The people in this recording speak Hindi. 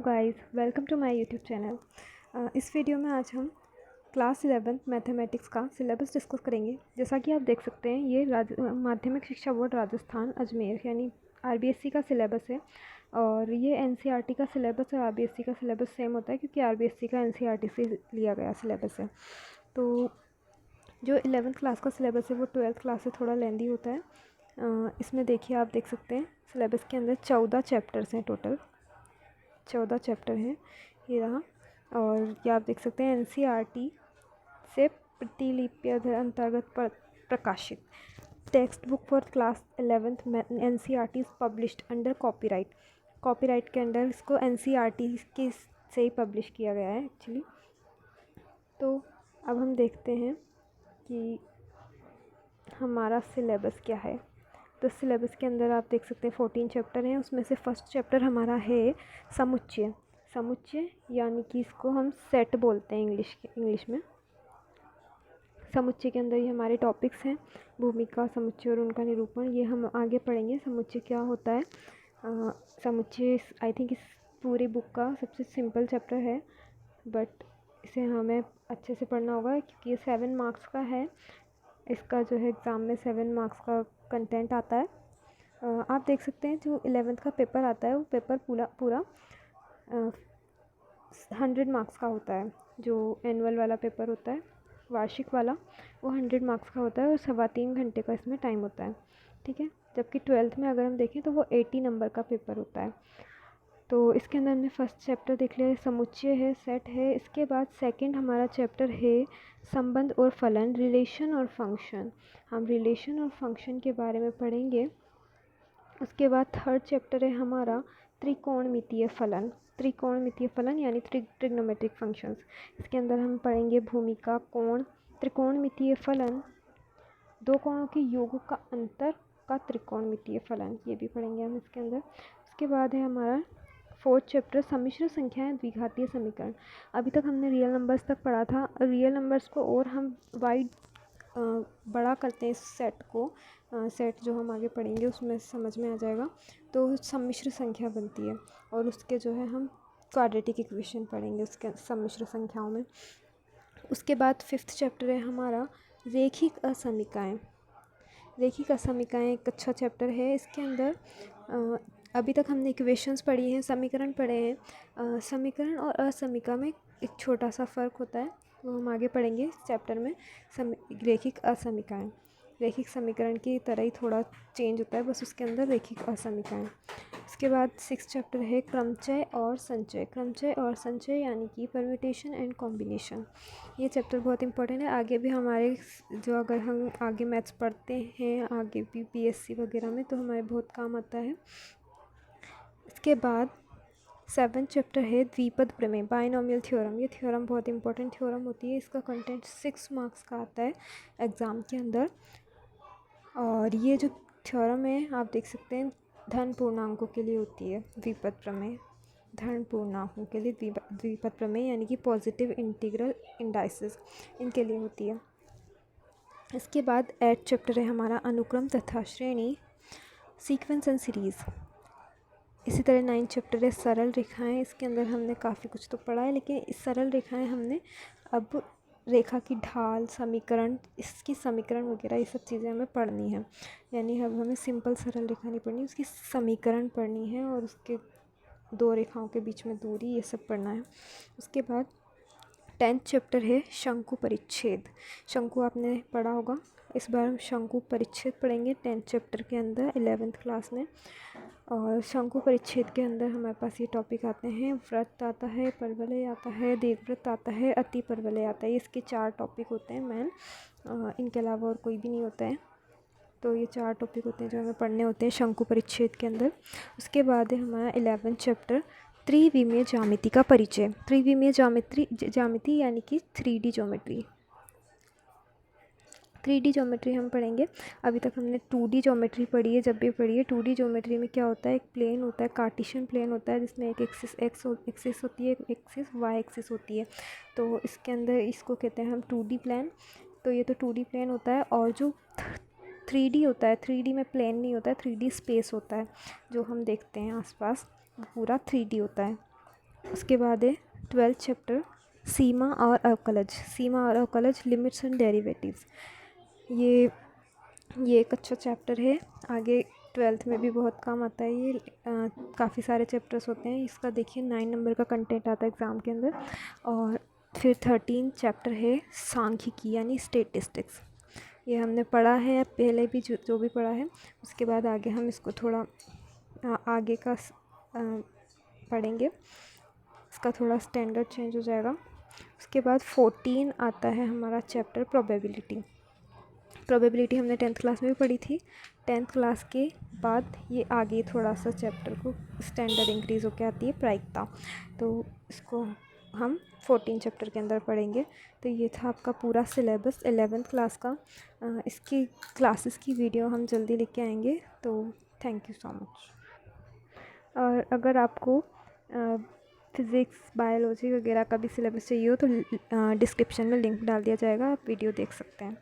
Guys, welcome to my YouTube channel. इस वीडियो में आज हम क्लास 11 मैथमेटिक्स का सिलेबस डिस्कस करेंगे। जैसा कि आप देख सकते हैं, ये माध्यमिक शिक्षा बोर्ड राजस्थान अजमेर यानी आरबीएससी का सिलेबस है। और ये एनसीईआरटी का सिलेबस और आरबीएससी का सिलेबस सेम होता है, क्योंकि आरबीएससी का एनसीईआरटी से लिया गया सिलेबस है। तो जो 11th क्लास का सिलेबस है वो 12th क्लास से थोड़ा लेंदी होता है। इसमें देखिए, आप देख सकते हैं सिलेबस के अंदर 14 चैप्टर्स हैं। टोटल 14 चैप्टर हैं, ये रहा। और ये आप देख सकते हैं एनसीईआरटी से प्रतिलिपि अंतर्गत प्रकाशित text book for class 11th NCERT is published under copyright के अंडर इसको एनसीईआरटी के से ही पब्लिश किया गया है एक्चुअली। तो अब हम देखते हैं कि हमारा सिलेबस क्या है। तो सिलेबस के अंदर आप देख सकते हैं 14 चैप्टर हैं। उसमें से फर्स्ट चैप्टर हमारा है समुच्चय यानी कि इसको हम सेट बोलते हैं इंग्लिश में। समुच्चय के अंदर ये हमारे टॉपिक्स हैं, भूमिका, समुच्चय और उनका निरूपण। ये हम आगे पढ़ेंगे समुच्चय क्या होता है। समुच्चय आई थिंक इस पूरी बुक का सबसे सिंपल चैप्टर है, बट इसे हमें अच्छे से पढ़ना होगा क्योंकि ये 7 मार्क्स का है। इसका जो है एग्ज़ाम में 7 मार्क्स का कंटेंट आता है। आप देख सकते हैं जो 11th का पेपर आता है वो पेपर पूरा 100 मार्क्स का होता है। जो एनुअल वाला पेपर होता है, वार्षिक वाला, वो 100 मार्क्स का होता है और 3.25 घंटे का इसमें टाइम होता है, ठीक है। जबकि 12th में अगर हम देखें तो वो 80 नंबर का पेपर होता है। तो इसके अंदर हमने फर्स्ट चैप्टर देख लिया, समुच्चय है, सेट है। इसके बाद सेकंड हमारा चैप्टर है संबंध और फलन, रिलेशन और फंक्शन। हम रिलेशन और फंक्शन के बारे में पढ़ेंगे। उसके बाद थर्ड चैप्टर है हमारा त्रिकोणमितीय फलन यानी ट्रिग्नोमेट्रिक फंक्शंस। इसके अंदर हम पढ़ेंगे भूमिका, कोण, त्रिकोणमितीय फलन, दो कोणों के योग का अंतर का त्रिकोणमितीय फलन, ये भी पढ़ेंगे हम इसके अंदर। उसके बाद है हमारा फोर्थ चैप्टर सम्मिश्र संख्याएं, द्विघातीय समीकरण। अभी तक हमने रियल नंबर्स तक पढ़ा था। रियल नंबर्स को और हम वाइड बड़ा करते हैं इस सेट को। सेट जो हम आगे पढ़ेंगे उसमें समझ में आ जाएगा। तो सम्मिश्र संख्या बनती है और उसके जो है हम क्वाड्रेटिक इक्वेशन पढ़ेंगे उसके सम्मिश्र संख्याओं में। उसके बाद फिफ्थ चैप्टर है हमारा रेखिक असमीकाएँ। एक अच्छा चैप्टर है। इसके अंदर अभी तक हमने इक्वेशंस पढ़ी हैं, समीकरण पढ़े हैं। समीकरण और असमीका में एक छोटा सा फ़र्क होता है, वो हम आगे पढ़ेंगे इस चैप्टर में। रेखिक समीकरण की तरह ही थोड़ा चेंज होता है, बस उसके अंदर रेखिक असमीकाएँ। इसके बाद सिक्स्थ चैप्टर है क्रमचय और संचय यानी कि परम्यूटेशन एंड कॉम्बिनेशन। ये चैप्टर बहुत इंपॉर्टेंट है। आगे भी हमारे जो अगर हम आगे मैथ्स पढ़ते हैं, आगे भी बीएससी वगैरह में, तो हमारे बहुत काम आता है। इसके बाद 7th चैप्टर है द्विपद प्रमेय, बाइनोमियल थ्योरम। ये थ्योरम बहुत इंपॉर्टेंट थ्योरम होती है। इसका कंटेंट 6 मार्क्स का आता है एग्ज़ाम के अंदर। और ये जो थ्योरम है आप देख सकते हैं धन पूर्णांकों के लिए होती है द्विपद प्रमेय। धन पूर्णांकों के लिए द्विपद प्रमेय यानी कि पॉजिटिव इंटीग्रल इंडाइसेस, इनके लिए होती है। इसके बाद 8th चैप्टर है हमारा अनुक्रम तथा श्रेणी, सीक्वेंस एंड सीरीज़। इसी तरह 9th चैप्टर है सरल रेखाएं। इसके अंदर हमने काफ़ी कुछ तो पढ़ा है, लेकिन इस सरल रेखाएं हमने अब रेखा की ढाल, समीकरण, इसकी समीकरण वगैरह ये सब चीज़ें हमें पढ़नी है। यानी अब हमें सिंपल सरल रेखा नहीं पढ़नी, उसकी समीकरण पढ़नी है और उसके दो रेखाओं के बीच में दूरी, ये सब पढ़ना है। उसके बाद 10th चैप्टर है शंकु परिच्छेद। शंकु आपने पढ़ा होगा, इस बार हम शंकु परिच्छेद पढ़ेंगे 10th चैप्टर के अंदर 11th क्लास में। और शंकु परिच्छेद के अंदर हमारे पास ये टॉपिक आते हैं, व्रत आता है, परवलय आता है, दीर्घवृत्त आता है, अति परवलय आता है। इसके 4 टॉपिक होते हैं मैन, इनके अलावा और कोई भी नहीं होता है। तो ये 4 टॉपिक होते हैं जो हमें पढ़ने होते हैं शंकु परिच्छेद के अंदर। उसके बाद है हमारा 11th चैप्टर त्रिविमीय ज्यामिति का परिचय। त्रिविमीय ज्यामिति यानी कि 3D ज्योमेट्री। 3D ज्योमेट्री हम पढ़ेंगे। अभी तक हमने 2D ज्योमेट्री पढ़ी है, जब भी पढ़ी है। 2D ज्योमेट्री में क्या होता है, एक प्लेन होता है, कार्टेशियन प्लेन होता है, जिसमें एक एक्सिस एक्सिस होती है, एक एक्सिस वाई एक्सिस होती है। तो इसके अंदर इसको कहते हैं हम 2D प्लेन। तो ये तो 2D प्लेन होता है। और जो 3D होता है, 3D में प्लेन नहीं होता है, 3D स्पेस होता है जो हम देखते हैं आसपास, पूरा 3D होता है। उसके बाद है 12th चैप्टर सीमा और अवकलज। सीमा और अवकलज, लिमिट्स एंड डेरिवेटिव्स। ये एक अच्छा चैप्टर है, आगे 12th में भी बहुत काम आता है ये। काफ़ी सारे चैप्टर्स होते हैं इसका, देखिए 9 नंबर का कंटेंट आता है एग्ज़ाम के अंदर। और फिर 13 चैप्टर है सांख्यिकी यानी स्टेटिस्टिक्स। ये हमने पढ़ा है पहले भी, जो भी पढ़ा है। उसके बाद आगे हम इसको थोड़ा आगे का पढ़ेंगे, इसका थोड़ा स्टैंडर्ड चेंज हो जाएगा। उसके बाद 14 आता है हमारा चैप्टर प्रोबेबिलिटी। प्रोबेबिलिटी हमने 10th क्लास में भी पढ़ी थी। 10th क्लास के बाद ये आगे थोड़ा सा चैप्टर को स्टैंडर्ड इंक्रीज़ होकर आती है प्रायिकता, तो इसको हम 14 चैप्टर के अंदर पढ़ेंगे। तो ये था आपका पूरा सिलेबस 11th क्लास का। इसकी क्लासेस की वीडियो हम जल्दी लेके आएंगे, तो थैंक यू सो मच। और अगर आपको फ़िज़िक्स, बायोलॉजी वगैरह का भी सिलेबस चाहिए हो तो डिस्क्रिप्शन में लिंक डाल दिया जाएगा, आप वीडियो देख सकते हैं।